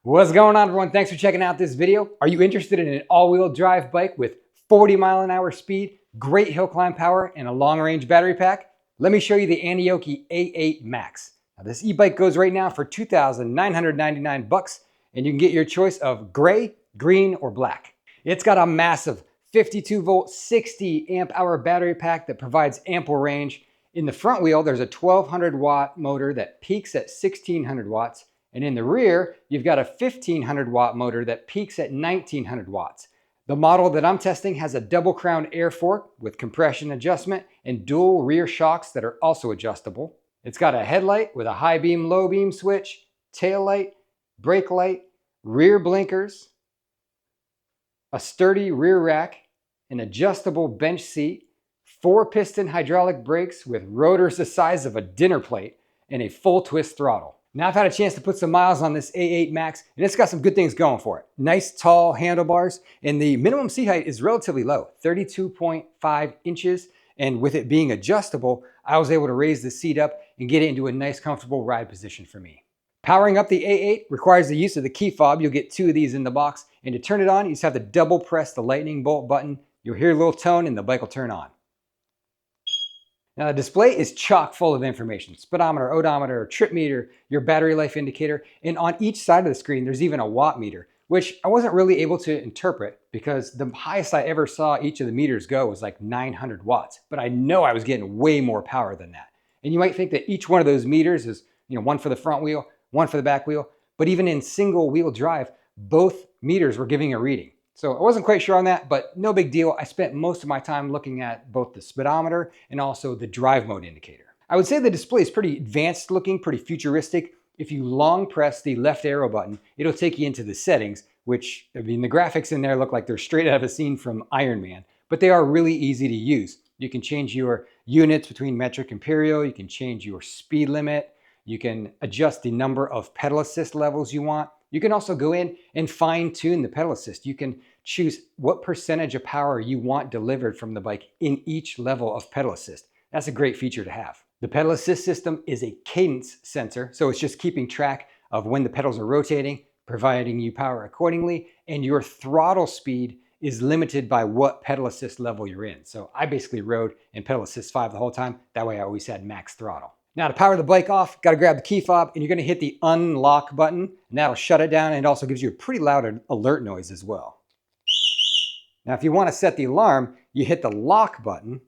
What's going on, everyone? Thanks for checking out this video. Are you interested in an all-wheel drive bike with 40-mile-an-hour speed, great hill climb power, and a long-range battery pack? Let me show you the Aniioki A8 Max. Now, this e-bike goes right now for $2,999, and you can get your choice of gray, green, or black. It's got a massive 52-volt, 60-amp-hour battery pack that provides ample range. In the front wheel, there's a 1200-watt motor that peaks at 1600 watts. And in the rear, you've got a 1500-watt motor that peaks at 1900 watts. The model that I'm testing has a double crown air fork with compression adjustment and dual rear shocks that are also adjustable. It's got a headlight with a high beam, low beam switch, tail light, brake light, rear blinkers, a sturdy rear rack, an adjustable bench seat, 4-piston hydraulic brakes with rotors the size of a dinner plate, and a full twist throttle. Now I've had a chance to put some miles on this A8 Max, and it's got some good things going for it. Nice tall handlebars, and the minimum seat height is relatively low, 32.5 inches. And with it being adjustable, I was able to raise the seat up and get it into a nice comfortable ride position for me. Powering up the A8 requires the use of the key fob. You'll get 2 of these in the box, and to turn it on, you just have to double press the lightning bolt button. You'll hear a little tone and the bike will turn on. Now the display is chock full of information: speedometer, odometer, trip meter, your battery life indicator, and on each side of the screen there's even a watt meter, which I wasn't really able to interpret because the highest I ever saw each of the meters go was like 900 watts, but I know I was getting way more power than that. And you might think that each one of those meters is, one for the front wheel, one for the back wheel, but even in single wheel drive, both meters were giving a reading. So I wasn't quite sure on that, but no big deal. I spent most of my time looking at both the speedometer and also the drive mode indicator. I would say the display is pretty advanced looking, pretty futuristic. If you long press the left arrow button, it'll take you into the settings, which, the graphics in there look like they're straight out of a scene from Iron Man, but they are really easy to use. You can change your units between metric and imperial. You can change your speed limit. You can adjust the number of pedal assist levels you want. You can also go in and fine tune the pedal assist. You can choose what percentage of power you want delivered from the bike in each level of pedal assist. That's a great feature to have. The pedal assist system is a cadence sensor, so it's just keeping track of when the pedals are rotating, providing you power accordingly, and your throttle speed is limited by what pedal assist level you're in. So I basically rode in pedal assist 5 the whole time. That way I always had max throttle. Now to power the bike off, got to grab the key fob and you're going to hit the unlock button, and that'll shut it down, and it also gives you a pretty loud alert noise as well. Now if you want to set the alarm, you hit the lock button.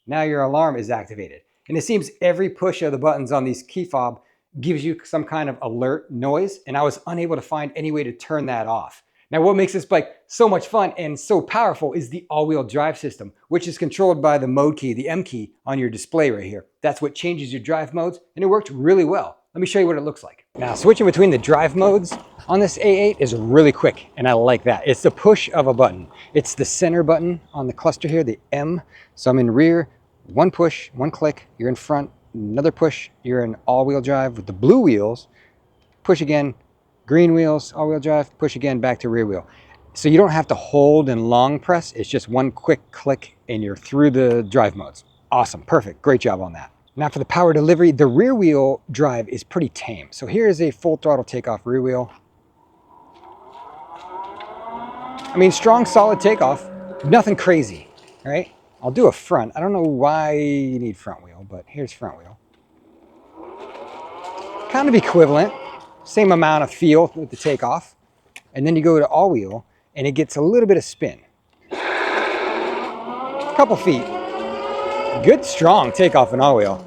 Now your alarm is activated. And it seems every push of the buttons on these key fob gives you some kind of alert noise, and I was unable to find any way to turn that off. Now what makes this bike so much fun and so powerful is the all-wheel drive system, which is controlled by the mode key, the M key on your display right here. That's what changes your drive modes, and it worked really well. Let me show you what it looks like. Now switching between the drive modes on this A8 is really quick, and I like that. It's the push of a button. It's the center button on the cluster here, the M. So I'm in rear, one push, one click, you're in front, another push, you're in all-wheel drive with the blue wheels, push again, green wheels, all-wheel drive, push again, back to rear wheel. So you don't have to hold and long press. It's just one quick click and you're through the drive modes. Awesome, perfect, great job on that. Now for the power delivery, the rear wheel drive is pretty tame. So here is a full throttle takeoff rear wheel. Strong, solid takeoff, nothing crazy, right? I'll do a front. I don't know why you need front wheel, but here's front wheel. Kind of equivalent. Same amount of feel with the takeoff. And then you go to all wheel and it gets a little bit of spin. Couple feet. Good strong takeoff in all wheel.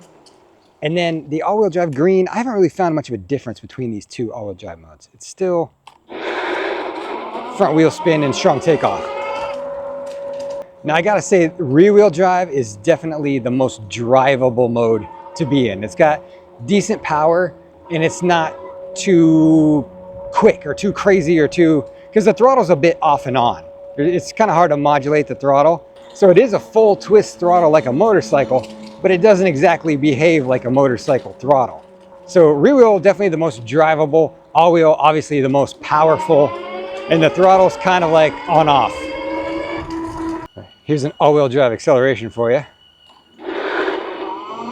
And then the all wheel drive green, I haven't really found much of a difference between these two all wheel drive modes. It's still front wheel spin and strong takeoff. Now I gotta say, rear wheel drive is definitely the most drivable mode to be in. It's got decent power and it's not too quick or too crazy or because the throttle's a bit off and on. It's kind of hard to modulate the throttle. So it is a full twist throttle like a motorcycle, but it doesn't exactly behave like a motorcycle throttle. So rear wheel definitely the most drivable, all wheel obviously the most powerful, and the throttle's kind of like on off. Here's an all-wheel drive acceleration for you.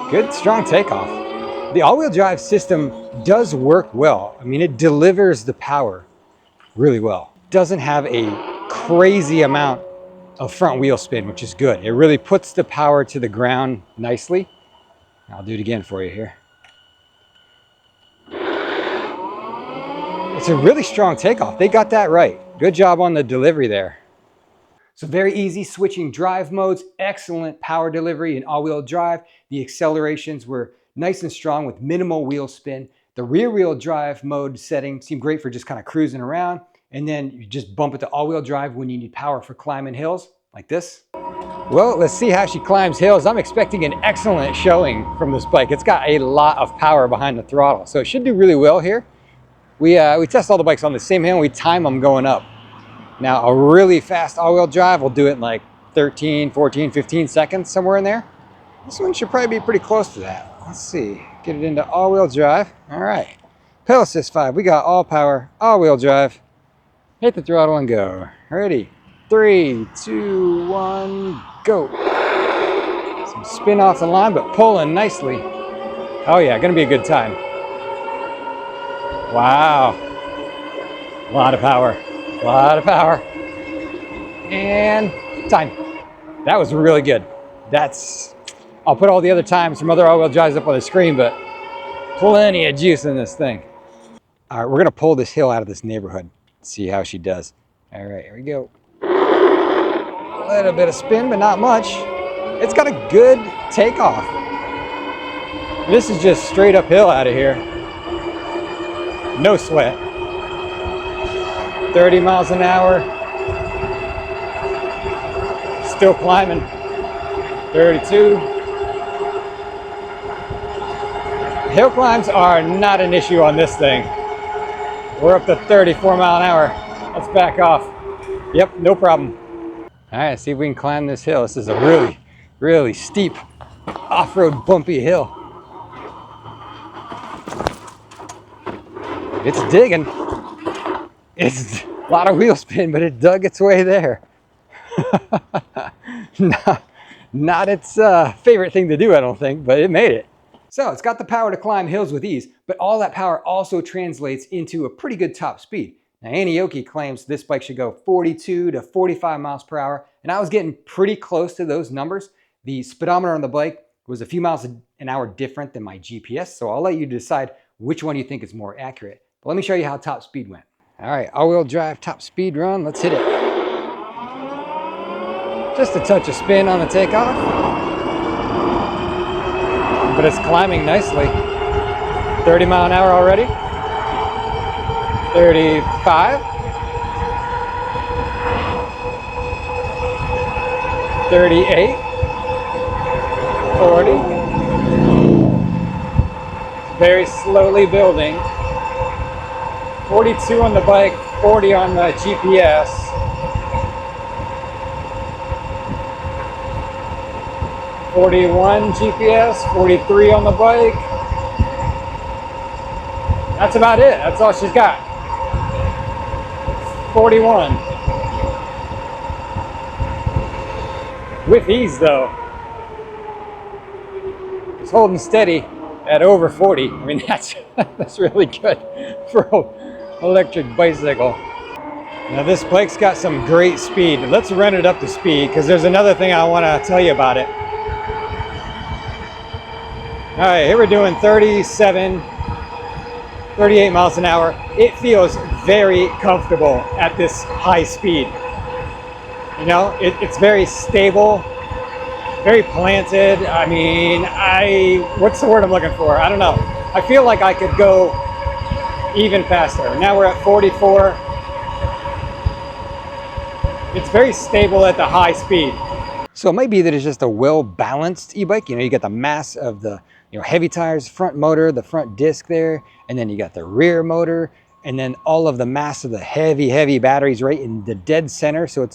Good strong takeoff. The all-wheel drive system does work well. I mean, it delivers the power really well. Doesn't have a crazy amount of front wheel spin, which is good. It really puts the power to the ground nicely. I'll do it again for you here. It's a really strong takeoff. They got that right. Good job on the delivery there. So very easy switching drive modes, excellent power delivery in all-wheel drive. The accelerations were nice and strong with minimal wheel spin. The rear-wheel drive mode setting seemed great for just kind of cruising around. And then you just bump it to all-wheel drive when you need power for climbing hills, like this. Well, let's see how she climbs hills. I'm expecting an excellent showing from this bike. It's got a lot of power behind the throttle, so it should do really well here. We test all the bikes on the same hill and we time them going up. Now, a really fast all-wheel drive will do it in like 13, 14, 15 seconds, somewhere in there. This one should probably be pretty close to that. Let's see, get it into all-wheel drive. All right, pedal assist 5, we got all power, all-wheel drive. Hit the throttle and go. Ready, 3, 2, 1, go. Some spin off the line, but pulling nicely. Oh yeah, gonna be a good time. Wow, a lot of power, a lot of power. And time. That was really good. I'll put all the other times from other all-wheel drives up on the screen, but plenty of juice in this thing. All right, we're gonna pull this hill out of this neighborhood. See how she does. All right, here we go. A little bit of spin, but not much. It's got a good takeoff. This is just straight uphill out of here. No sweat. 30 miles an hour. Still climbing. 32. Hill climbs are not an issue on this thing. We're up to 34 mile an hour. Let's back off. Yep, no problem. All right, see if we can climb this hill. This is a really, really steep off-road bumpy hill. It's digging. It's a lot of wheel spin, but it dug its way there. Not its favorite thing to do, I don't think, but it made it. So it's got the power to climb hills with ease, but all that power also translates into a pretty good top speed. Now, Aniioki claims this bike should go 42 to 45 miles per hour, and I was getting pretty close to those numbers. The speedometer on the bike was a few miles an hour different than my GPS, so I'll let you decide which one you think is more accurate. But let me show you how top speed went. All right, all-wheel drive top speed run, let's hit it. Just a touch of spin on the takeoff. But it's climbing nicely. 30 mile an hour already. 35. 38. 40. Very slowly building. 42 on the bike, 40 on the GPS. 41 GPS, 43 on the bike. That's about it. That's all she's got. 41. With ease though. It's holding steady at over 40. I mean, that's really good for an electric bicycle. Now this bike's got some great speed. Let's run it up to speed because there's another thing I want to tell you about it. All right, here we're doing 37, 38 miles an hour. It feels very comfortable at this high speed. You know, it's very stable, very planted. I mean, what's the word I'm looking for? I don't know. I feel like I could go even faster. Now we're at 44. It's very stable at the high speed. So it might be that it's just a well-balanced e-bike. You know, you got the mass of the heavy tires, front motor, the front disc there, and then you got the rear motor, and then all of the mass of the heavy batteries right in the dead center. So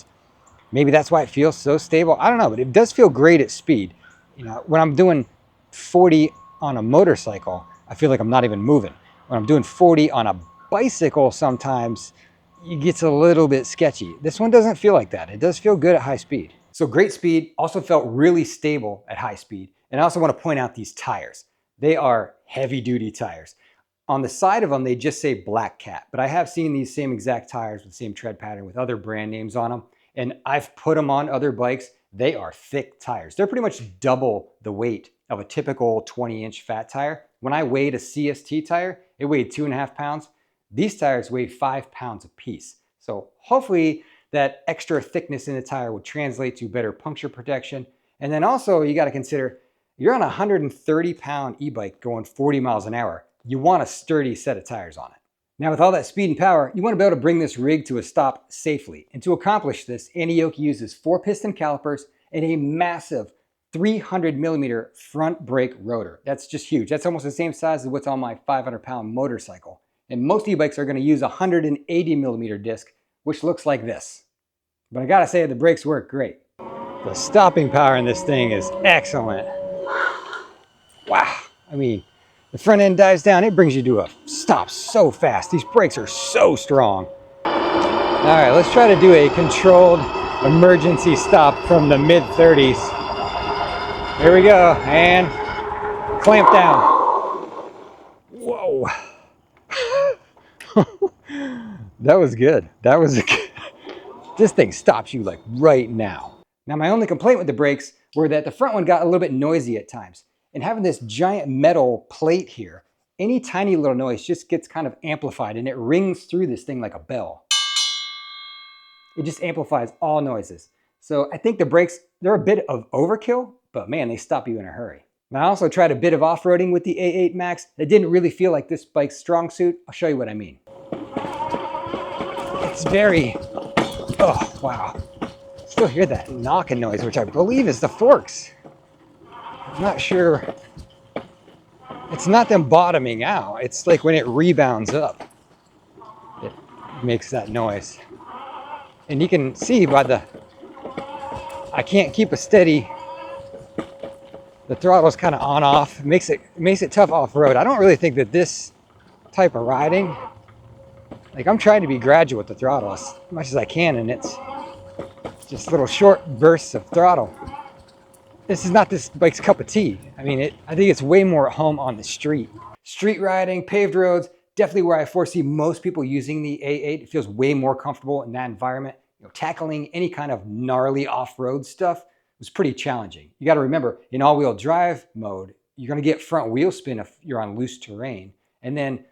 maybe that's why it feels so stable. I don't know, but it does feel great at speed. You know, when I'm doing 40 on a motorcycle, I feel like I'm not even moving. When I'm doing 40 on a bicycle, sometimes it gets a little bit sketchy. This one doesn't feel like that. It does feel good at high speed. So great speed, also felt really stable at high speed. And I also want to point out these tires. They are heavy duty tires. On the side of them, they just say Black Cat, but I have seen these same exact tires with the same tread pattern with other brand names on them, and I've put them on other bikes. They are thick tires. They're pretty much double the weight of a typical 20-inch fat tire. When I weighed a CST tire, it weighed 2.5 pounds. These tires weigh 5 pounds a piece. So hopefully that extra thickness in the tire will translate to better puncture protection. And then also you got to consider, you're on a 130-pound e-bike going 40 miles an hour. You want a sturdy set of tires on it. Now with all that speed and power, you want to be able to bring this rig to a stop safely. And to accomplish this, Aniioki uses 4-piston calipers and a massive 300mm front brake rotor. That's just huge. That's almost the same size as what's on my 500-pound motorcycle. And most e-bikes are going to use a 180mm disc, which looks like this. But I gotta say, the brakes work great. The stopping power in this thing is excellent. Wow, I mean, the front end dives down, it brings you to a stop so fast. These brakes are so strong. All right, let's try to do a controlled emergency stop from the mid-30s. Here we go, and clamp down. Whoa. That was good. That was a good. This thing stops you like right now. Now my only complaint with the brakes were that the front one got a little bit noisy at times. And having this giant metal plate here, any tiny little noise just gets kind of amplified and it rings through this thing like a bell. It just amplifies all noises. So I think the brakes, they're a bit of overkill, but man, they stop you in a hurry. Now I also tried a bit of off-roading with the A8 Max. It didn't really feel like this bike's strong suit. I'll show you what I mean. It's very, oh wow. Still hear that knocking noise, which I believe is the forks. I'm not sure. It's not them bottoming out. It's like when it rebounds up, it makes that noise. And you can see by the, I can't keep a steady, the throttle's kind of on off. It makes it tough off-road. I don't really think that this type of riding, like I'm trying to be gradual with the throttle as much as I can, and it's just little short bursts of throttle. This is not this bike's cup of tea. I mean, I think it's way more at home on the street. Street riding, paved roads, definitely where I foresee most people using the A8. It feels way more comfortable in that environment. You know, tackling any kind of gnarly off-road stuff was pretty challenging. You got to remember, in all-wheel drive mode, you're going to get front wheel spin if you're on loose terrain. And then,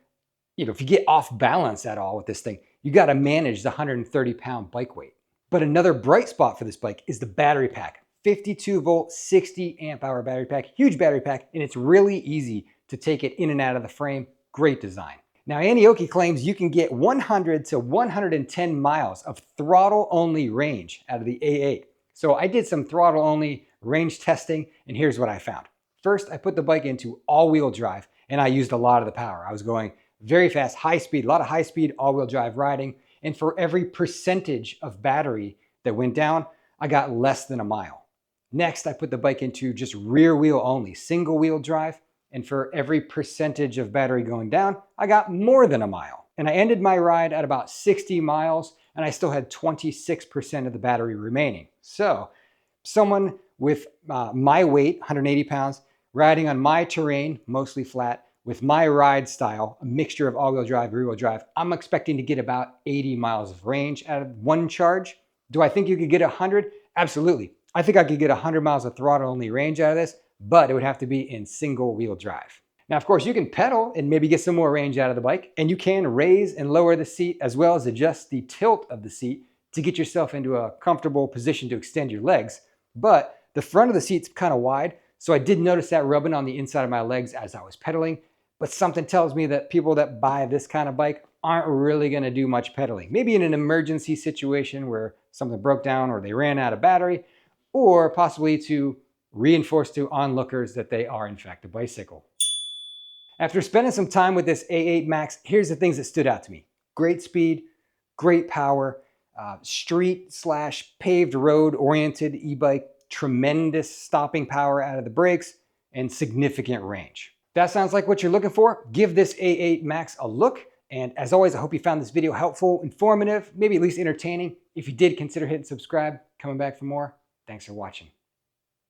you know, if you get off balance at all with this thing, you got to manage the 130-pound bike weight. But another bright spot for this bike is the battery pack. 52 volt, 60 amp hour battery pack, huge battery pack, and it's really easy to take it in and out of the frame. Great design. Now, Aniioki claims you can get 100 to 110 miles of throttle only range out of the A8. So I did some throttle only range testing, and here's what I found. First, I put the bike into all-wheel drive, and I used a lot of the power. I was going very fast, high speed, a lot of high speed all-wheel drive riding, and for every percentage of battery that went down, I got less than a mile. Next, I put the bike into just rear wheel only, single wheel drive, and for every percentage of battery going down, I got more than a mile. And I ended my ride at about 60 miles, and I still had 26% of the battery remaining. So someone with my weight, 180 pounds, riding on my terrain, mostly flat, with my ride style, a mixture of all-wheel drive, rear-wheel drive, I'm expecting to get about 80 miles of range out of one charge. Do I think you could get 100? Absolutely. I think I could get 100 miles of throttle-only range out of this, but it would have to be in single-wheel drive. Now, of course, you can pedal and maybe get some more range out of the bike, and you can raise and lower the seat as well as adjust the tilt of the seat to get yourself into a comfortable position to extend your legs. But the front of the seat's kind of wide, so I did notice that rubbing on the inside of my legs as I was pedaling, but something tells me that people that buy this kind of bike aren't really going to do much pedaling. Maybe in an emergency situation where something broke down or they ran out of battery, or possibly to reinforce to onlookers that they are in fact a bicycle. After spending some time with this A8 Max, here's the things that stood out to me. Great speed, great power, street/paved road oriented e-bike, tremendous stopping power out of the brakes, and significant range. If that sounds like what you're looking for, give this A8 Max a look. And as always, I hope you found this video helpful, informative, maybe at least entertaining. If you did, consider hitting subscribe, coming back for more. Thanks for watching.